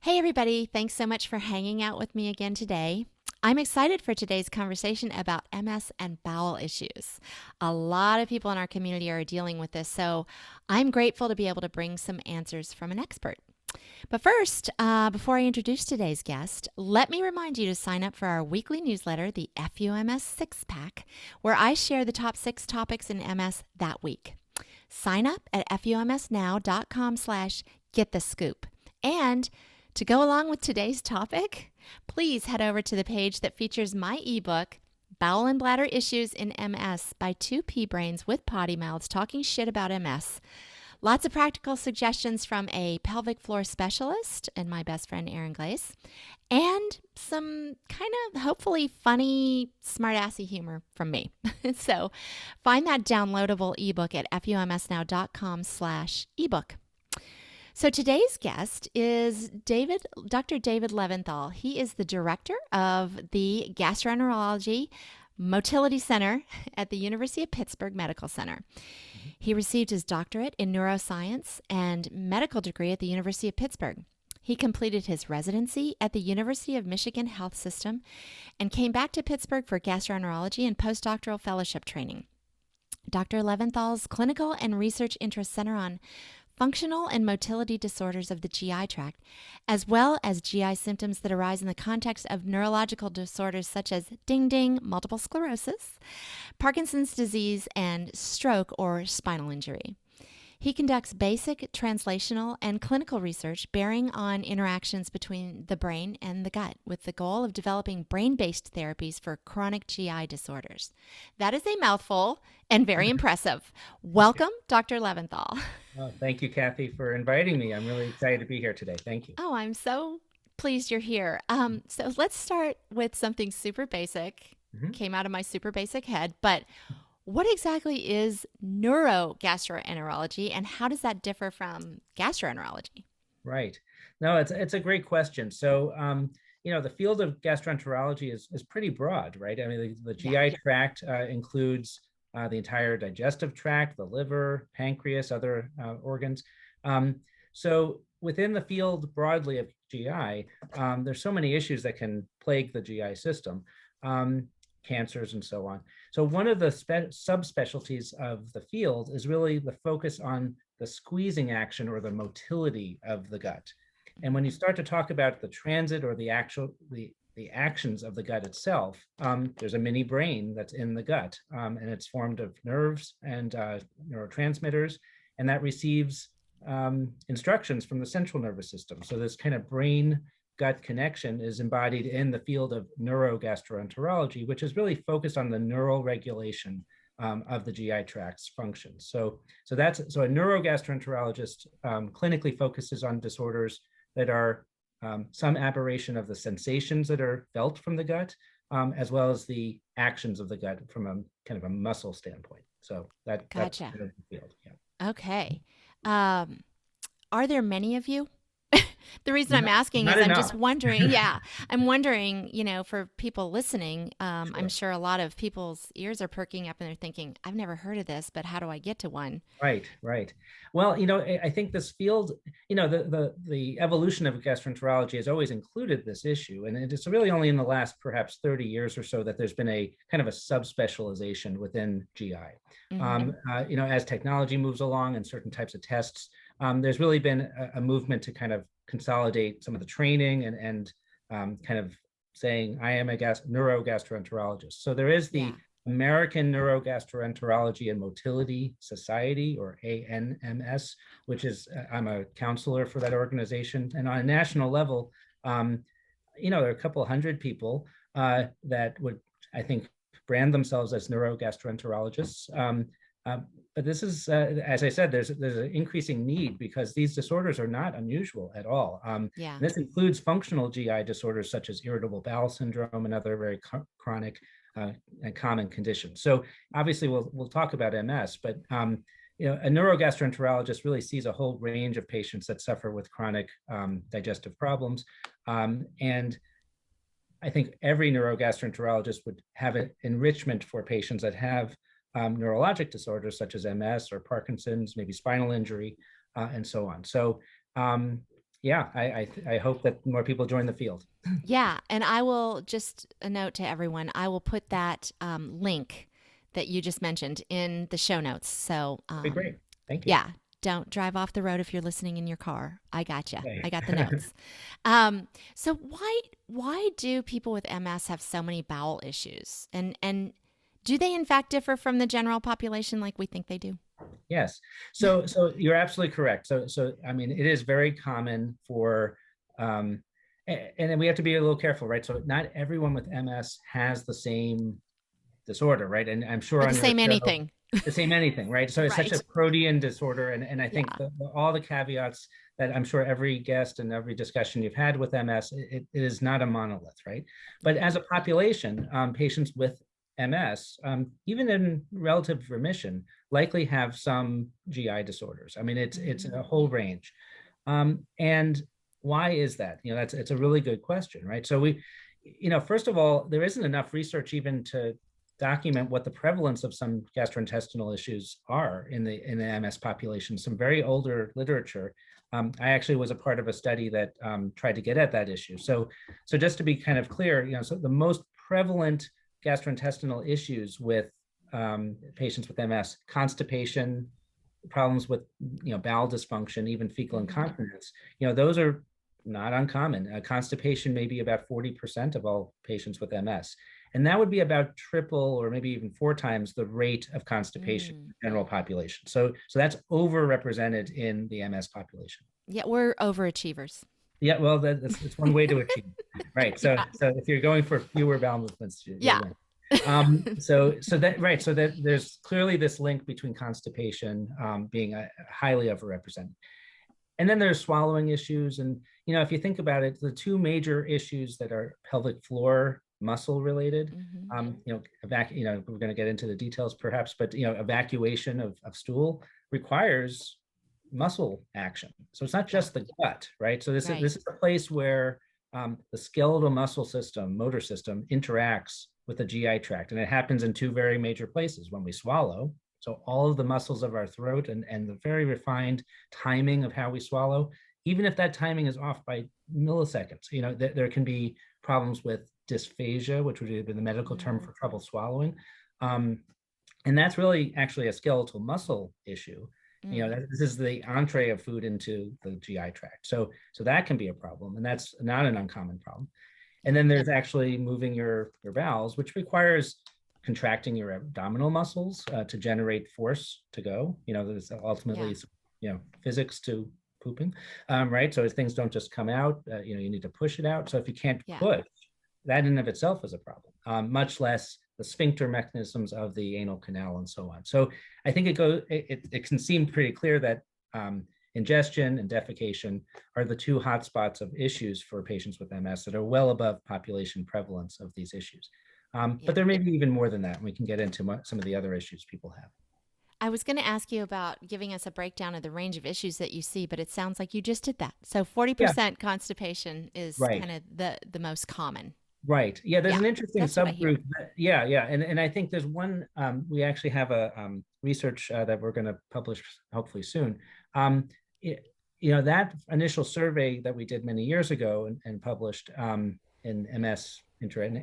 Hey, everybody. Thanks so much for hanging out with me again today. I'm excited for today's conversation about MS and bowel issues. A lot of people in our community are dealing with this, so I'm grateful to be able to bring some answers from an expert. But first, before I introduce today's guest, let me remind you to sign up for our weekly newsletter, the FUMS 6-Pack, where I share the top 6 topics in MS that week. Sign up at fumsnow.com/getthescoop. And to go along with today's topic, please head over to the page that features my ebook, Bowel and Bladder Issues in MS by two pea brains with potty mouths talking shit about MS. Lots of practical suggestions from a pelvic floor specialist and my best friend, Erin Glaze, and some kind of hopefully funny, smart-assy humor from me. So find that downloadable ebook at fumsnow.com/ebook. So today's guest is Dr. David Levinthal. He is the director of the Gastroenterology Motility Center at the University of Pittsburgh Medical Center. He received his doctorate in neuroscience and medical degree at the University of Pittsburgh. He completed his residency at the University of Michigan Health System and came back to Pittsburgh for gastroenterology and postdoctoral fellowship training. Dr. Levinthal's clinical and research interests center on functional and motility disorders of the GI tract, as well as GI symptoms that arise in the context of neurological disorders such as ding-ding, multiple sclerosis, Parkinson's disease, and stroke or spinal injury. He conducts basic translational and clinical research bearing on interactions between the brain and the gut with the goal of developing brain-based therapies for chronic GI disorders. That is a mouthful and very impressive. Welcome, Dr. Levinthal. Oh, thank you, Kathy, for inviting me. I'm really excited to be here today. Thank you. Oh, I'm so pleased you're here. So let's start with something super basic. Mhm. Came out of my super basic head, but what exactly is neurogastroenterology and how does that differ from gastroenterology? Right. No, it's a great question. So, the field of gastroenterology is pretty broad, right? I mean, the Yeah. GI tract includes the entire digestive tract, the liver, pancreas, other organs. So, within the field broadly of GI, there's so many issues that can plague the GI system, cancers and so on. So, one of the subspecialties of the field is really the focus on the squeezing action or the motility of the gut. And when you start to talk about the transit or the actions of the gut itself, there's a mini brain that's in the gut, and it's formed of nerves and neurotransmitters, and that receives instructions from the central nervous system. So this kind of brain gut connection is embodied in the field of neurogastroenterology, which is really focused on the neural regulation of the GI tract's functions. So a neurogastroenterologist clinically focuses on disorders that are some aberration of the sensations that are felt from the gut, as well as the actions of the gut from a kind of a muscle standpoint. So that's Gotcha. kind of the field. Yeah. Okay. Are there many of you? The reason I'm Not, asking not is I'm just enough. wondering, yeah, I'm wondering, for people listening, I'm Sure. sure a lot of people's ears are perking up and they're thinking, I've never heard of this, but how do I get to one? Right, right. Well, I think this field, the evolution of gastroenterology has always included this issue, and it's really only in the last perhaps 30 years or so that there's been a kind of a subspecialization within GI. Mm-hmm. As technology moves along and certain types of tests, there's really been a movement to kind of consolidate some of the training and kind of saying I am a neurogastroenterologist. So there is the Yeah. American Neurogastroenterology and Motility Society, or ANMS, which is, I'm a counselor for that organization. And on a national level, there are a couple hundred people that would, I think, brand themselves as neurogastroenterologists. But this is, as I said, there's an increasing need because these disorders are not unusual at all. Yeah. This includes functional GI disorders such as irritable bowel syndrome and other very chronic and common conditions. So obviously we'll talk about MS, but a neurogastroenterologist really sees a whole range of patients that suffer with chronic digestive problems. And I think every neurogastroenterologist would have an enrichment for patients that have neurologic disorders such as MS or Parkinson's, maybe spinal injury, and so on. So Yeah, I hope that more people join the field. Yeah, and I will just a note to everyone. I will put that link that you just mentioned in the show notes. So, That'd be great. Thank you. yeah, don't drive off the road if you're listening in your car. I gotcha. Okay. I got the notes. So why do people with MS have so many bowel issues? And do they in fact differ from the general population like we think they do? Yes. So you're absolutely correct. So I mean, it is very common for, and then we have to be a little careful, right? So not everyone with MS has the same disorder, right? And I'm sure Or the on your same show, anything. the same anything, right? So it's such a Right. protean disorder, and I think Yeah. all the caveats that I'm sure every guest and every discussion you've had with MS, it is not a monolith, right? But Mm-hmm. as a population, patients with MS, even in relative remission, likely have some GI disorders. I mean, it's Mm-hmm. a whole range, and why is that? You know, that's it's a really good question, right? So we, you know, first of all, there isn't enough research even to document what the prevalence of some gastrointestinal issues are in the MS population. Some very older literature. I actually was a part of a study that tried to get at that issue. So just to be kind of clear, you know, so the most prevalent gastrointestinal issues with patients with MS: constipation, problems with, you know, bowel dysfunction, even fecal Mm-hmm. incontinence. You know, those are not uncommon. Constipation may be about 40% of all patients with MS. And that would be about triple or maybe even four times the rate of constipation in Mm. the general population. So that's overrepresented in the MS population. Yeah, we're overachievers. Yeah, well, that's one way to achieve, right? So Yeah. so if you're going for fewer bowel movements, you'll Yeah. win. So that right, so that there's clearly this link between constipation being highly overrepresented. And then there's swallowing issues. And, you know, if you think about it, the two major issues that are pelvic floor muscle related, Mm-hmm. you know, you know, we're going to get into the details perhaps, but, you know, evacuation of stool requires muscle action. So it's not Yeah. just the gut, right? So Right. this is a place where the skeletal muscle system, motor system, interacts with the GI tract. And it happens in two very major places: when we swallow, so all of the muscles of our throat and the very refined timing of how we swallow, even if that timing is off by milliseconds, you know, there can be problems with dysphagia, which would be the medical term Mm-hmm. for trouble swallowing. Um, and that's really actually a skeletal muscle issue. You know, Mm. this is the entree of food into the GI tract. So that can be a problem, and that's not an uncommon problem. And Yeah. then there's actually moving your bowels, which requires contracting your abdominal muscles to generate force to go. You know, there's Yeah. ultimately, you know, physics to pooping, right? So things don't just come out. You know, you need to push it out. So if you can't Yeah. push, that in and of itself is a problem. Much less the sphincter mechanisms of the anal canal and so on. So I think it can seem pretty clear that ingestion and defecation are the two hotspots of issues for patients with MS that are well above population prevalence of these issues. But Yeah. there may be even more than that, and we can get into some of the other issues people have. I was going to ask you about giving us a breakdown of the range of issues that you see, but it sounds like you just did that. So Yeah, 40% constipation is right. kind of the most common. Right. Yeah, there's Yeah. an interesting That's what I hear. subgroup. Yeah. And I think there's one, we actually have a research that we're going to publish hopefully soon. It, you know, that initial survey that we did many years ago and published in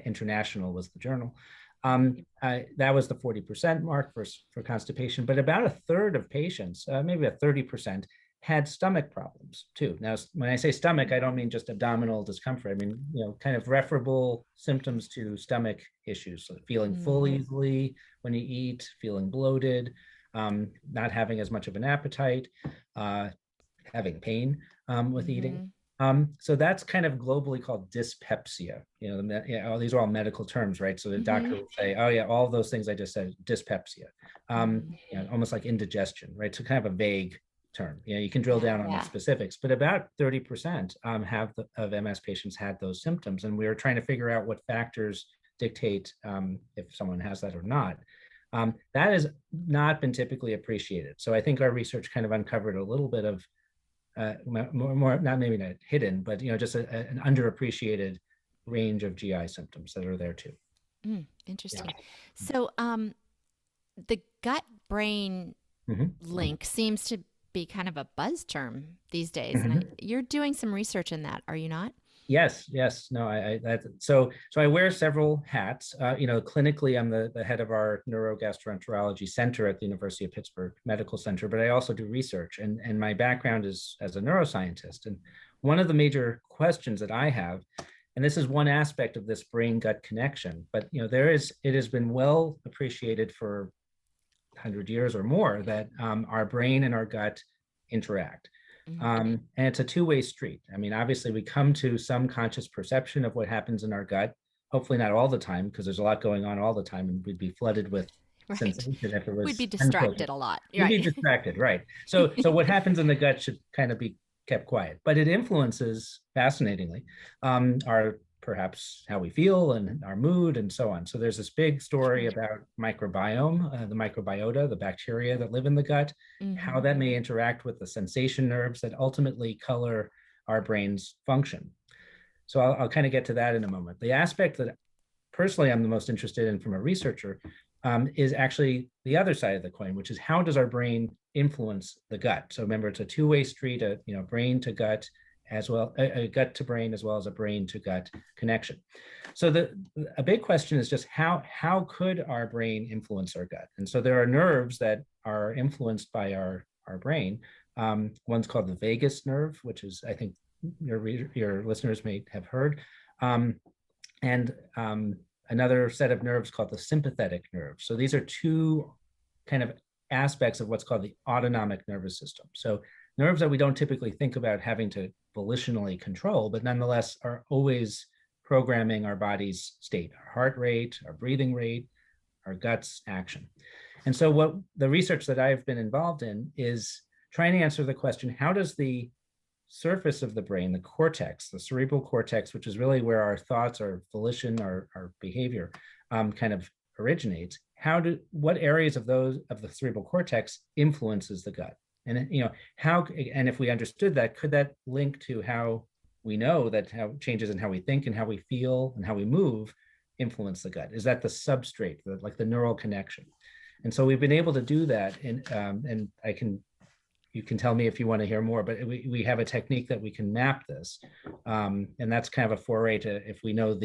International was the journal. That was the 40% mark for constipation, but about a third of patients, maybe a 30%, had stomach problems too. Now, when I say stomach, I don't mean just abdominal discomfort. I mean, you know, kind of referable symptoms to stomach issues, so feeling full Mm-hmm. easily when you eat, feeling bloated, not having as much of an appetite, uh, having pain with eating. Mm-hmm. So that's kind of globally called dyspepsia. You know, these are all medical terms, right? So the Mm-hmm. doctor will say, "Oh yeah, all those things I just said, dyspepsia," Mm-hmm. you know, almost like indigestion, right? So kind of a vague term. You know, you can drill Yeah. down on the specifics, but about 30% of MS patients had those symptoms, and we were trying to figure out what factors dictate if someone has that or not. That has not been typically appreciated. So I think our research kind of uncovered a little bit of more not maybe not hidden, but, you know, just an underappreciated range of GI symptoms that are there too. Mm, Yeah. interesting. So, the gut brain Mhm. link seems to be kind of a buzz term these days. And Mhm. you're doing some research in that, are you not? Yes, yes. No, so I wear several hats. Clinically, I'm the head of our Neurogastroenterology Center at the University of Pittsburgh Medical Center, but I also do research, and my background is as a neuroscientist. And one of the major questions that I have, and this is one aspect of this brain-gut connection, but it has been well appreciated for 100 years or more that our brain and our gut interact. Mm-hmm. And it's a two-way street. I mean, obviously, we come to some conscious perception of what happens in our gut. Hopefully, not all the time, because there's a lot going on all the time, and we'd be flooded with Right. sensation if it We'd be was distracted unfiltered. a lot. We'd be Right. distracted, right? So what happens in the gut should kind of be kept quiet, but it influences, fascinatingly, our perhaps how we feel and our mood and so on. So there's this big story about microbiome, the microbiota, the bacteria that live in the gut, how Mm-hmm. that may interact with the sensation nerves that ultimately color our brain's function. So I'll kind of get to that in a moment. The aspect that personally I'm the most interested in from a researcher is actually the other side of the coin, which is how does our brain influence the gut? So remember, it's a two-way street, brain to gut as well, a gut to brain as well as a brain to gut connection. So a big question is just how could our brain influence our gut? And so there are nerves that are influenced by our brain. One's called the vagus nerve, which is, I think, your listeners may have heard. And another set of nerves called the sympathetic nerve. So these are two kind of aspects of what's called the autonomic nervous system. So nerves that we don't typically think about having to volitionally control, but nonetheless are always programming our body's state, our heart rate, our breathing rate, our gut's action. And so what the research that I've been involved in is trying to answer the question, how does the surface of the brain, the cortex, the cerebral cortex, which is really where our thoughts, our volition, our behavior kind of originates. What areas of the cerebral cortex influences the gut? And and if we understood that, could that link to how we know that how changes in how we think and how we feel and how we move influence the gut? Is that the substrate, like the neural connection? And so we've been able to do that, and you can tell me if you want to hear more, but we have a technique that we can map this. And that's kind of a foray to, if we know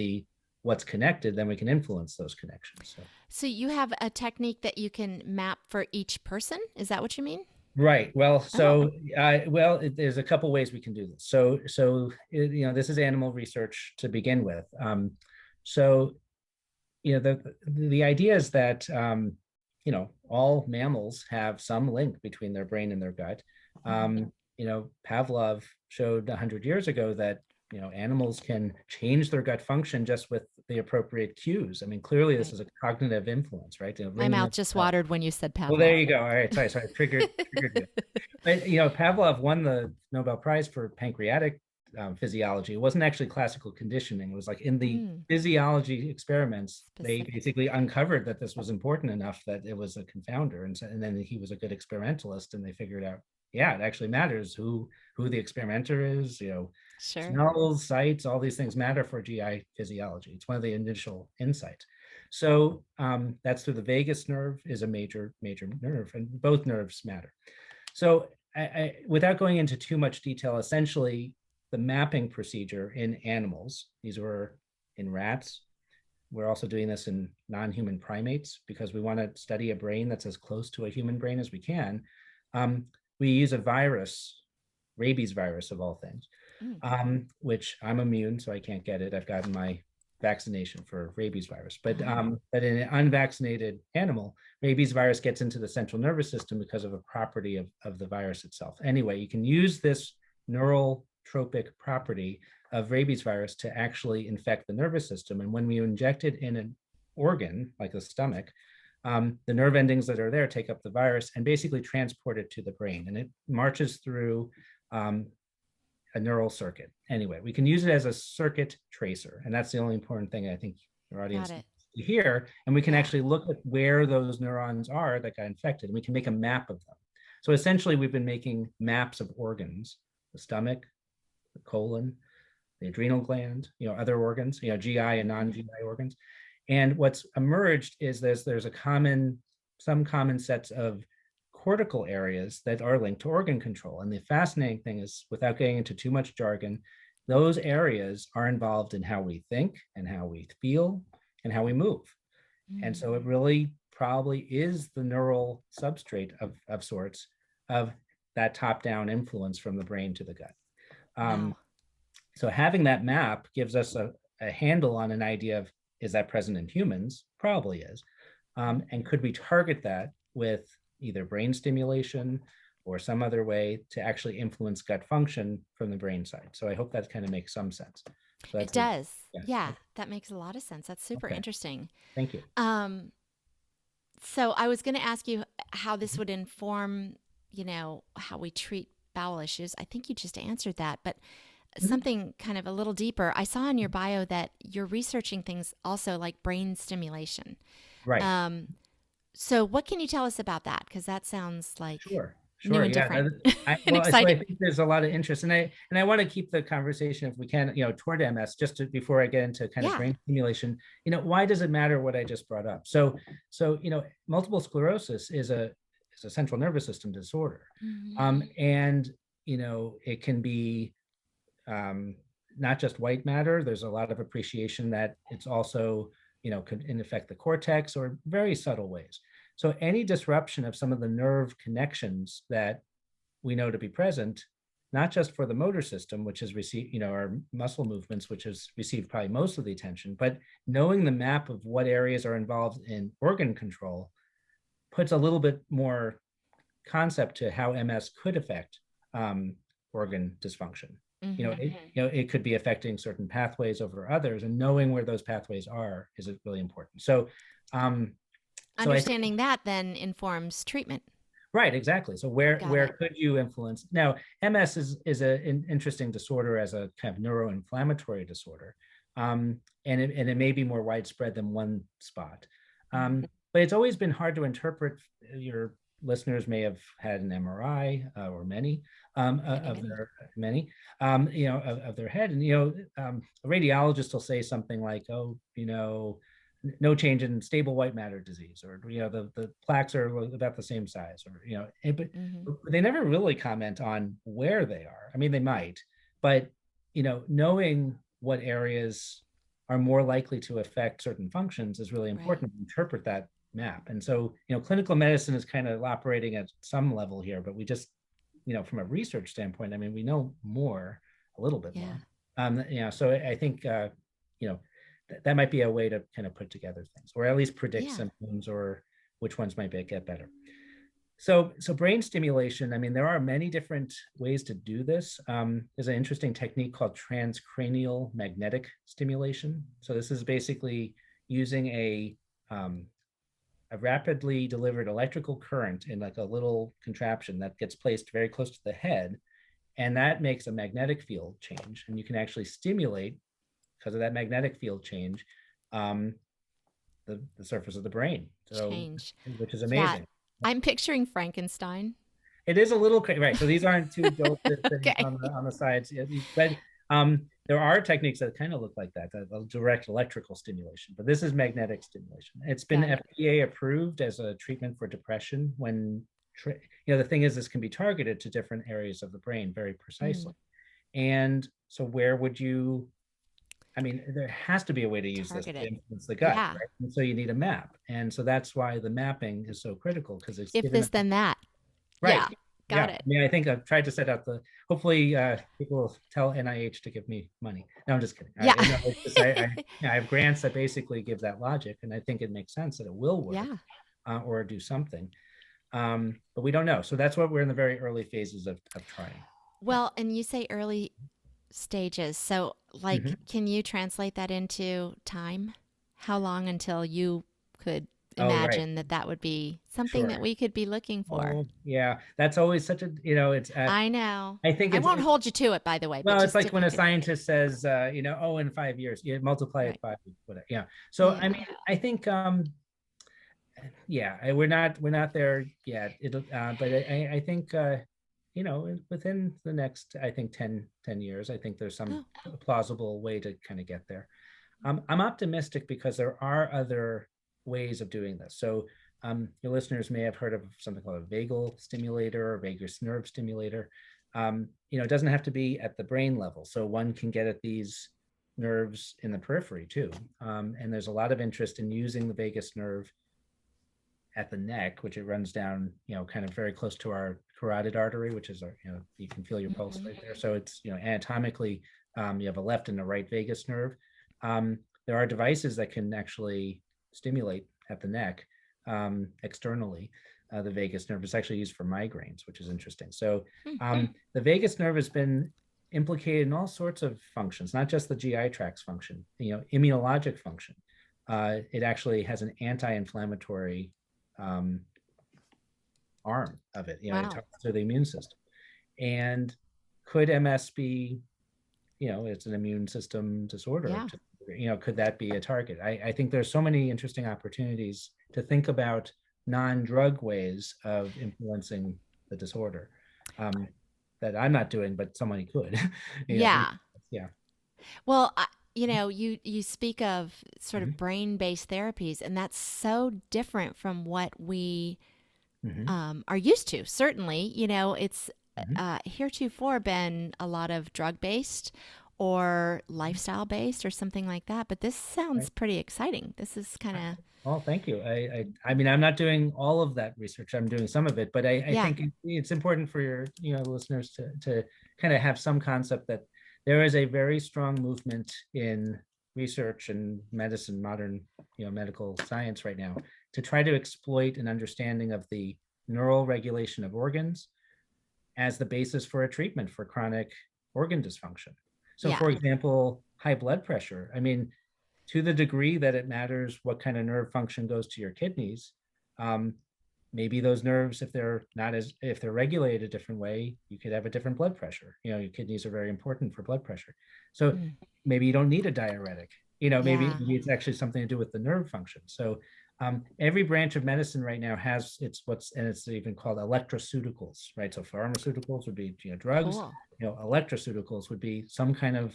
what's connected, then we can influence those connections. So you have a technique that you can map for each person? Is that what you mean? Right. Well, Oh, there's a couple ways we can do this. This is animal research to begin with. So, the idea is that all mammals have some link between their brain and their gut. mm-hmm. Pavlov showed 100 years ago that animals can change their gut function just with the appropriate cues. I mean, clearly this Right. is a cognitive influence, right? My mouth just watered when you said Well, there Pavlov. you go. All right, sorry, I triggered you. But Pavlov won the Nobel Prize for pancreatic physiology. It wasn't actually classical conditioning. It was like in the Mm, physiology experiments, they specific. basically uncovered that this was important enough that it was a confounder, and then he was a good experimentalist, and they figured out, yeah, it actually matters who the experimenter is. Sure. Smells, sights, all these things matter for GI physiology. It's one of the initial insights. So that's through the vagus nerve is a major nerve, and both nerves matter. So without going into too much detail, essentially the mapping procedure in animals, these were in rats. We're also doing this in non-human primates because we want to study a brain that's as close to a human brain as we can. We use a virus, rabies virus of all things, Mm, which I'm immune, so I can't get it. I've gotten my vaccination for rabies virus, but uh-huh. but in an unvaccinated animal, rabies virus gets into the central nervous system because of a property of the virus itself. Anyway, you can use this neural tropic property of rabies virus to actually infect the nervous system. And when we inject it in an organ like the stomach, the nerve endings that are there take up the virus and basically transport it to the brain, and it marches through a neural circuit. Anyway, we can use it as a circuit tracer, and that's the only important thing I think your Got audience it. to hear. And we can Yeah. actually look at where those neurons are that got infected, and we can make a map of them. So essentially, we've been making maps of organs: the stomach, the colon, the adrenal gland, other organs, GI and Mm-hmm. non-GI organs. And what's emerged is there's some common sets of cortical areas that are linked to organ control. And the fascinating thing is, without getting into too much jargon, those areas are involved in how we think and how we feel and how we move. And so it really probably is the neural substrate of sorts of that top-down influence from the brain to the gut. Wow. So having that map gives us a handle on an idea of, is that present in humans? Probably is. And could we target that with either brain stimulation or some other way to actually influence gut function from the brain side? So I hope that kind of makes some sense. So It that's does. yes. Yeah, that makes a lot of sense. That's super Okay. interesting. Thank you. Um, so I was going to ask you how this would inform, how we treat bowel issues. I think you just answered that, but Mhm. something kind of a little deeper. I saw in your bio that you're researching things also like brain stimulation. Right. Um, so what can you tell us about that? Because that sounds like Sure. new Sure. and Yeah. different and Well, so I exciting. think there's a lot of interest, and I want to keep the conversation, if we can, toward MS, just before I get into kind of Yeah. brain stimulation. Why does it matter what I just brought up? So multiple sclerosis is a central nervous system disorder, Mm-hmm. and it can be not just white matter. There's a lot of appreciation that it's also, can affect the cortex or very subtle ways. So any disruption of some of the nerve connections that we know to be present, not just for the motor system, which has received, our muscle movements, which has received probably most of the attention, but knowing the map of what areas are involved in organ control puts a little bit more concept to how MS could affect organ dysfunction. Mm-hmm. It could be affecting certain pathways over others, and knowing where those pathways are is really important. So I think Understanding that then informs treatment. right, exactly. So Got where it. could you influence? Now, MS is an interesting disorder as a kind of neuroinflammatory disorder, and it may be more widespread than one spot. But it's always been hard to interpret. Your listeners may have had an MRI or many Many, of many. their many, of their head, and a radiologist will say something like, "Oh, no change in stable white matter disease," or the plaques are about the same size, or but Mm-hmm. they never really comment on where they are. I mean, they might, but knowing what areas are more likely to affect certain functions is really Right. important to interpret that map. And so clinical medicine is kind of operating at some level here, but we just from a research standpoint, I mean, we know more, a little bit Yeah. more. So I think you know that might be a way to kind of put together things, or at least predict Yeah. symptoms, or which ones might get better. So brain stimulation, I mean, there are many different ways to do this. There's an interesting technique called transcranial magnetic stimulation. So this is basically using a rapidly delivered electrical current in like a little contraption that gets placed very close to the head, and that makes a magnetic field change, and you can actually stimulate, because of that magnetic field change, um, the surface of the brain. So, Change. which is Yeah. amazing. I'm picturing Frankenstein. It is a little crazy, right? So these aren't two adults sitting Okay. on the sides, but there are techniques that kind of look like that, direct electrical stimulation. But this is magnetic stimulation. It's been Got it. FDA approved as a treatment for depression. When the thing is, this can be targeted to different areas of the brain very Mm. precisely. And so, where would you? I mean, there has to be a way to use this Target to it. influence the gut, Yeah. right? And so you need a map, and so that's why the mapping is so critical, because it's If given this, then that. right. Yeah. Yeah. Got I it. mean, I think I've tried to set out hopefully people will tell NIH to give me money. No, I'm just kidding. Yeah. I have grants that basically give that logic, and I think it makes sense that it will work Yeah. or do something. But we don't know. So that's what we're in the very early phases of trying. Yeah. Well, and you say early stages. So, like, Mhm. can you translate that into time? How long until you could Oh, right. imagine that that would be something that Sure. we could be looking for? Oh, yeah. That's always such a, it's, I know. I think I won't hold you to it, by the way, but well, it's just like if when you a could. scientist says, oh, in 5 years, you multiply it Right. by whatever. Yeah. So, I Yeah. mean, I think, yeah, we're not there yet. But I think, within the next, I think 10 years, I think there's some Oh, plausible way to kind of get there. I'm optimistic because there are other ways of doing this. So Your listeners may have heard of something called a vagal stimulator or vagus nerve stimulator. It doesn't have to be at the brain level. So one can get at these nerves in the periphery too. And there's a lot of interest in using the vagus nerve at the neck, which it runs down, kind of very close to our carotid artery, which is our, you can feel your pulse right there. So it's, anatomically, you have a left and a right vagus nerve. There are devices that can actually stimulate at the neck externally. The vagus nerve is actually used for migraines, which is interesting. So the vagus nerve has been implicated in all sorts of functions, not just the GI tract's function, immunologic function. It actually has an anti-inflammatory arm of it. Wow. It talks to the immune system. And could MS be, it's an immune system disorder? Yeah. Could that be a target? I think there's so many interesting opportunities to think about non-drug ways of influencing the disorder that I'm not doing, but somebody could. Yeah. Yeah. Well, you speak of sort of Mhm. brain-based therapies, and that's so different from what we Mhm. are used to. Certainly, it's Mhm. heretofore been a lot of drug-based or lifestyle-based or something like that. But this sounds Right. pretty exciting. This is kind of, Oh, thank you. I mean, I'm not doing all of that research. I'm doing some of it, but I yeah, think it's important for your, listeners to kind of have some concept that there is a very strong movement in research and medicine, modern, medical science right now to try to exploit an understanding of the neural regulation of organs as the basis for a treatment for chronic organ dysfunction. So, yeah, for example, high blood pressure. I mean, to the degree that it matters what kind of nerve function goes to your kidneys, um, maybe those nerves, if they're regulated a different way, you could have a different blood pressure. Your kidneys are very important for blood pressure. So mm, maybe you don't need a diuretic. yeah, Maybe it's actually something to do with the nerve function. So every branch of medicine right now has it's even called electroceuticals, right? So pharmaceuticals would be drugs. cool. Electroceuticals would be some kind of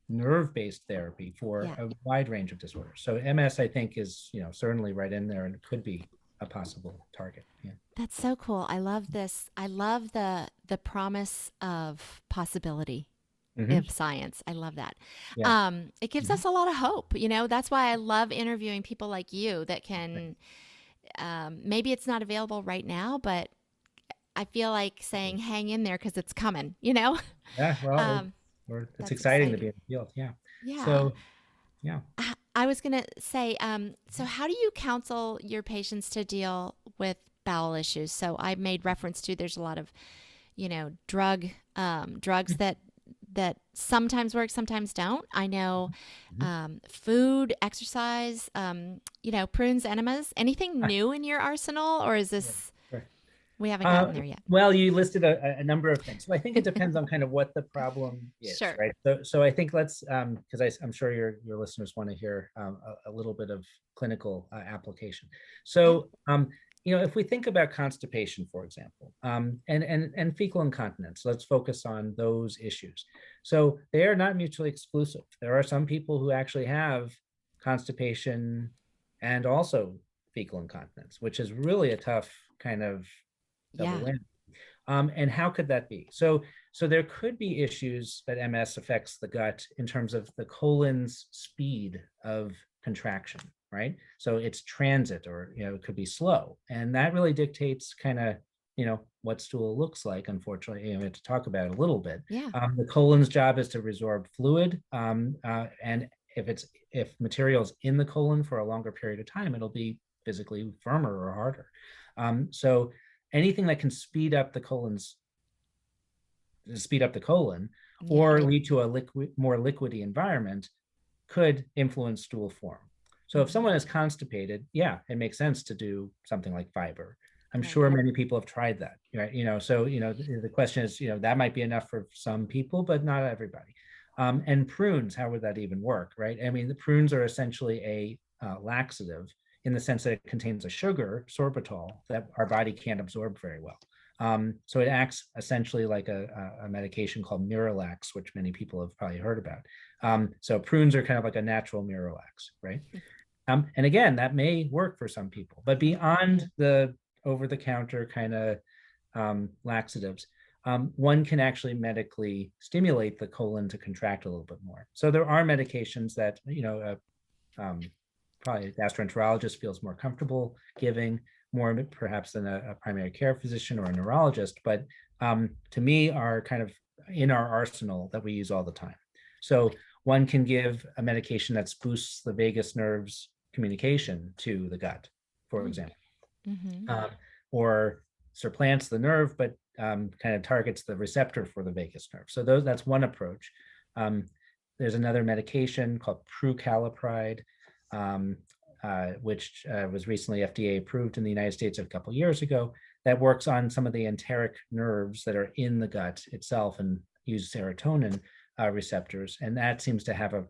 nerve-based therapy for Yeah, a wide range of disorders. So MS, I think, is certainly right in there and could be a possible target. Yeah. that's so cool. I love this. I love the promise of possibility Mm-hmm. of science. I love that. Yeah. It gives Mm-hmm. us a lot of hope. That's why I love interviewing people like you that Right. can. Maybe it's not available right now, but I feel like saying, "Hang in there," because it's coming. Yeah. Well, um, it's that's exciting to be exciting. in the field. Yeah. Yeah. So, yeah. I was gonna say, so how do you counsel your patients to deal with bowel issues? So I made reference to there's a lot of, drugs that sometimes work, sometimes don't. I know Mhm. food, exercise, prunes, enemas. Anything Ah, new in your arsenal, or is yeah, this sure. we haven't gotten there yet? Well, you listed a number of things. So I think it depends on kind of what the problem is, Sure. right? So I think let's, because I'm sure your listeners want to hear a little bit of clinical application. Yeah. So, if we think about constipation, for example, and fecal incontinence, let's focus on those issues. So they are not mutually exclusive. There are some people who actually have constipation and also fecal incontinence, which is really a tough kind of double Yeah. win. And how could that be? So there could be issues that MS affects the gut in terms of the colon's speed of contraction, right? So it's transit, or it could be slow, and that really dictates kind of what stool looks like. Unfortunately, we have to talk about it a little bit. Yeah. The colon's job is to resorb fluid, and if material's in the colon for a longer period of time, it'll be physically firmer or harder. So anything that can speed up the colon Yeah. or lead to a more liquidy environment could influence stool form. So if Hmm. someone is constipated, yeah, it makes sense to do something like fiber. I'm Right. sure many people have tried that, right? So the question is, that might be enough for some people, but not everybody. And prunes, how would that even work, right? I mean, the prunes are essentially a laxative in the sense that it contains a sugar, sorbitol, that our body can't absorb very well. So it acts essentially like a medication called Miralax, which many people have probably heard about. So prunes are kind of like a natural Miralax, right? And again, that may work for some people, but beyond the over-the-counter kind of laxatives, one can actually medically stimulate the colon to contract a little bit more. So there are medications that, probably a gastroenterologist feels more comfortable giving, more perhaps than a primary care physician or a neurologist, but to me are kind of in our arsenal that we use all the time. So one can give a medication that boosts the vagus nerve's communication to the gut, for example, or supplants the nerve, but kind of targets the receptor for the vagus nerve. So that's one approach. There's another medication called prucalopride, which was recently FDA approved in the United States a couple of years ago, that works on some of the enteric nerves that are in the gut itself and use serotonin receptors. And that seems to have a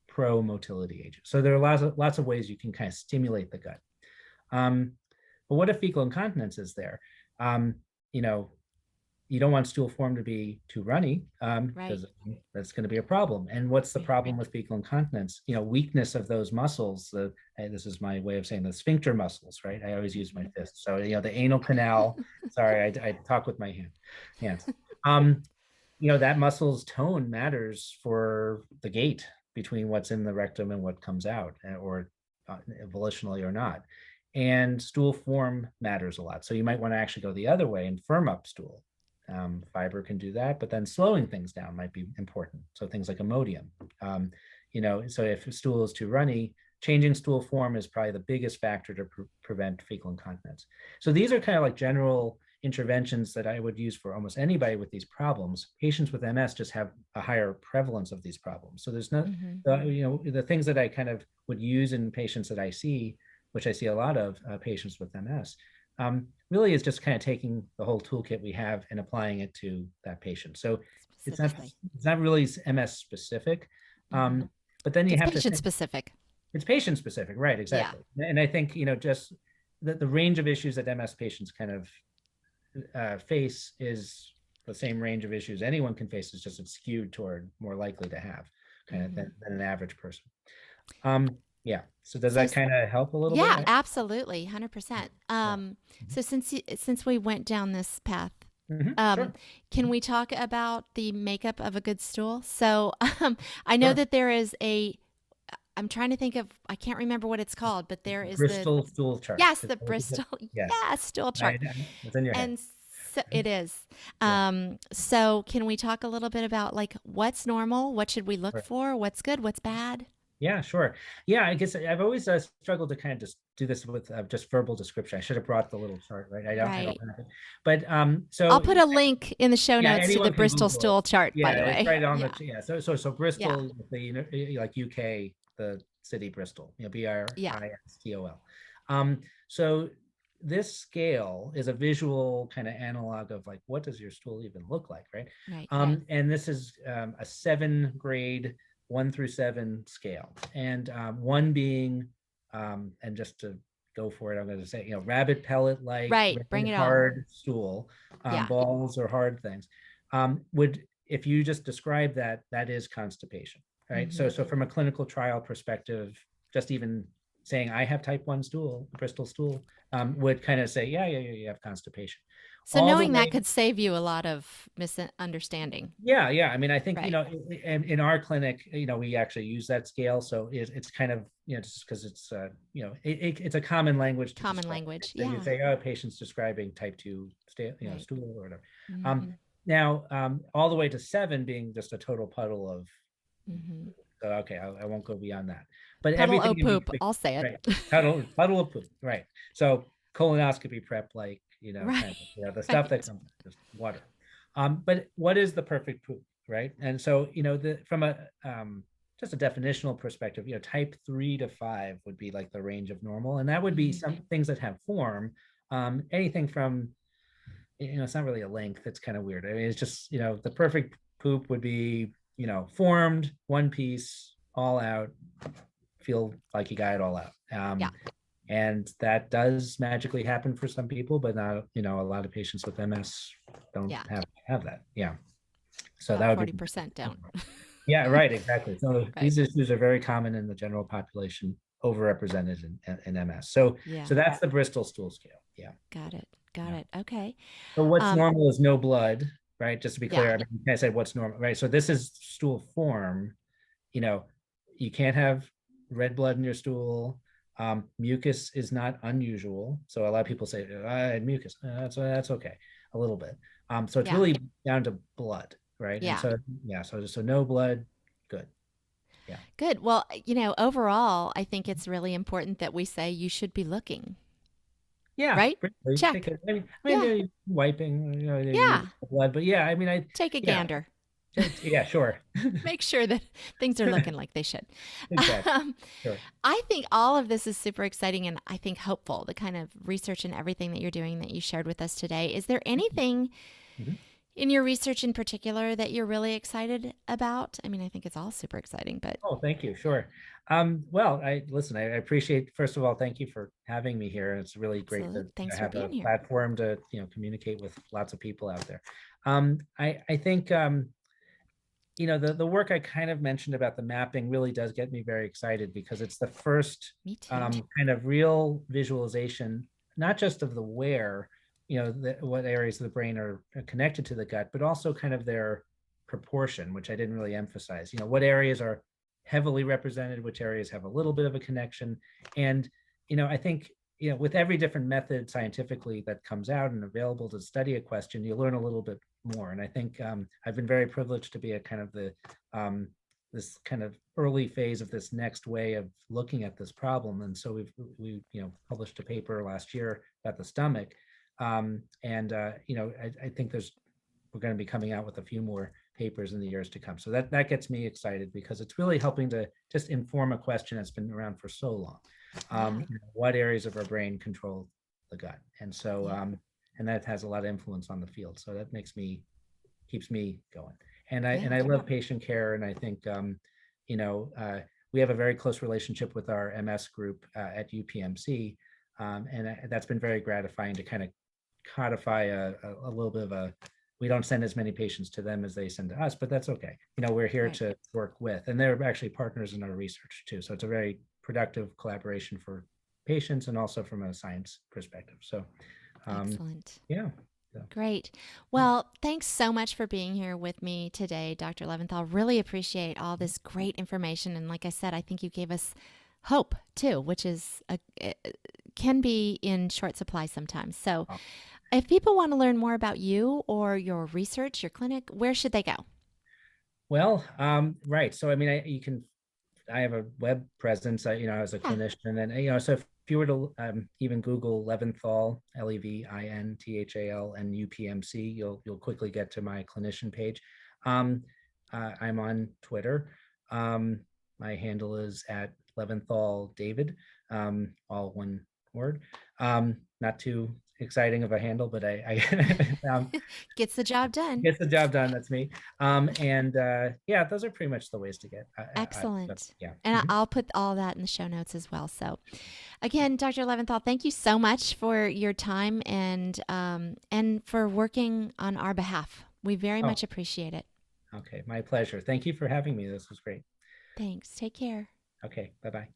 pro-motility agent. So there are lots of ways you can kind of stimulate the gut. But what if fecal incontinence is there? You don't want stool form to be too runny, because that's going to be a problem. And what's the problem with fecal incontinence? Weakness of those muscles. This is my way of saying the sphincter muscles, right? I always use my fist. So the anal canal. Sorry, I talk with my hands. That muscle's tone matters for the gait between what's in the rectum and what comes out, or volitionally or not. And stool form matters a lot. So you might want to actually go the other way and firm up stool. Fiber can do that, but then slowing things down might be important. So things like Imodium. So if stool is too runny, changing stool form is probably the biggest factor to prevent fecal incontinence. So these are kind of like general interventions that I would use for almost anybody with these problems. Patients with MS just have a higher prevalence of these problems. So there's no, the things that I kind of would use in patients that I see, which I see a lot of patients with MS, really is just kind of taking the whole toolkit we have and applying it to that patient. So it's not really MS specific, but then you have patient specific. It's patient specific, right? Exactly. Yeah. And I think just the range of issues that MS patients kind of face is the same range of issues anyone can face. Is just skewed toward more likely to have kind of than an average person. Yeah. So does that kind of help a little bit? Yeah, absolutely. 100%. So since we went down this path, sure. Can we talk about the makeup of a good stool? So I know that there is I'm trying to think of, I can't remember what it's called, but there is Bristol stool chart. Yes, the Bristol. Yes, stool chart. It's in your head. And so it is. So can we talk a little bit about like what's normal? What should we look for? What's good? What's bad? Yeah, sure. Yeah, I guess I've always struggled to kind of just do this with just verbal description. I should have brought the little chart, right? I don't have it. But so I'll put a link in the show notes to the Bristol stool chart, by the way. It's right on So Bristol, like UK, the city Bristol, Bristol. So this scale is a visual kind of analog of like, what does your stool even look like, right? And this is a 7-grade 1 through 7 scale, and 1 being, and just to go for it, I'm going to say, rabbit pellet like, bring it hard stool, balls or hard things. If you just describe that is constipation, right? So from a clinical trial perspective, just even saying I have type 1 stool, Bristol stool, would kind of say, you have constipation. So knowing that could save you a lot of misunderstanding. Yeah. I mean, I think, in our clinic, we actually use that scale. So it's kind of, just because it's, it's a common language. Language. So you say, patient's describing type 2, stool or whatever. Now, all the way to 7 being just a total puddle of, so, okay, I won't go beyond that. But puddle of poop, I'll say it. Right. Puddle of poop, right. So colonoscopy prep, like, kind of, the stuff that comes just water. But what is the perfect poop, right? And so, from a just a definitional perspective, type 3 to 5 would be like the range of normal, and that would be some things that have form. Anything from, it's not really a length. It's kind of weird. I mean, it's just, the perfect poop would be, formed, one piece, all out, feel like you got it all out. And that does magically happen for some people, but not, a lot of patients with MS don't have that. Yeah. So that would 40% don't. Yeah, right, exactly. So these issues are very common in the general population. overrepresented in MS. So Yeah. that's the Bristol stool scale. Yeah. Got it. Got Yeah. it. Okay. So what's Um, normal is no blood, right? Just to be yeah. clear, I mean, I said what's normal, right? So this is stool form. You know, you can't have red blood in your stool. Mucus is not unusual. So a lot of people say, I had mucus. That's okay, a little bit. So it's Yeah. really down to blood, right? And Yeah. so, yeah, so no blood, good. Yeah. Good. Well, overall, I think it's really important that we say you should be looking, Yeah, right? briefly take Check. it. Yeah. Wiping, you Yeah. blood, but yeah, I mean, Take a yeah, gander. yeah, sure, Make sure that things are looking like they should. exactly, Um, sure. I think all of this is super exciting and I think hopeful, the kind of research and everything that you're doing that you shared with us today. Is there anything Mhm. in your research in particular that you're really excited about? I mean, I think it's all super exciting, but Oh, thank you. Sure. Well, I appreciate, first of all, thank you for having me here. It's really great to absolutely. Thanks for have a being here. platform to, communicate with lots of people out there. I think, the work I kind of mentioned about the mapping really does get me very excited because it's the first Me too. kind of real visualization, not just of the where, what areas of the brain are connected to the gut, but also kind of their proportion, which I didn't really emphasize. What areas are heavily represented, which areas have a little bit of a connection. And, I think, with every different method scientifically that comes out and available to study a question, you learn a little bit more. And I think I've been very privileged to be a kind of this kind of early phase of this next way of looking at this problem. And so we published a paper last year about the stomach, and I think we're going to be coming out with a few more papers in the years to come. So that gets me excited because it's really helping to just inform a question that's been around for so long. Yeah. What areas of our brain control the gut? And so Yeah. and that has a lot of influence on the field. So that keeps me going. And I Yeah. love patient care, and I think you know we have a very close relationship with our MS group at UPMC, and that's been very gratifying to kind of codify a little bit of a. We don't send as many patients to them as they send to us, but that's okay. We're here Right. to work with, and they're actually partners in our research too. So it's a very productive collaboration for patients and also from a science perspective. So Excellent. yeah. So, Great. yeah. Well, thanks so much for being here with me today, Dr. Leventhal. Really appreciate all this great information. And like I said, I think you gave us hope too, which is can be in short supply sometimes. So, if people want to learn more about you or your research, your clinic, where should they go? Well, right. So, I mean, I have a web presence, as a Yeah. clinician, and so if you were to even Google Levinthal, Levinthal, and UPMC, you'll quickly get to my clinician page. Um, I'm on Twitter. My handle is at Levinthal David, all one word. Not too exciting of a handle, but Gets the job done. gets the job done. That's me. And yeah, those are pretty much the ways to get. Excellent. Yeah. And Mhm. I'll put all that in the show notes as well. So, again, Dr. Leventhal, thank you so much for your time and for working on our behalf. We very Oh, much appreciate it. okay. My pleasure. Thank you for having me. This was great. Thanks. Take care. Okay. Bye bye.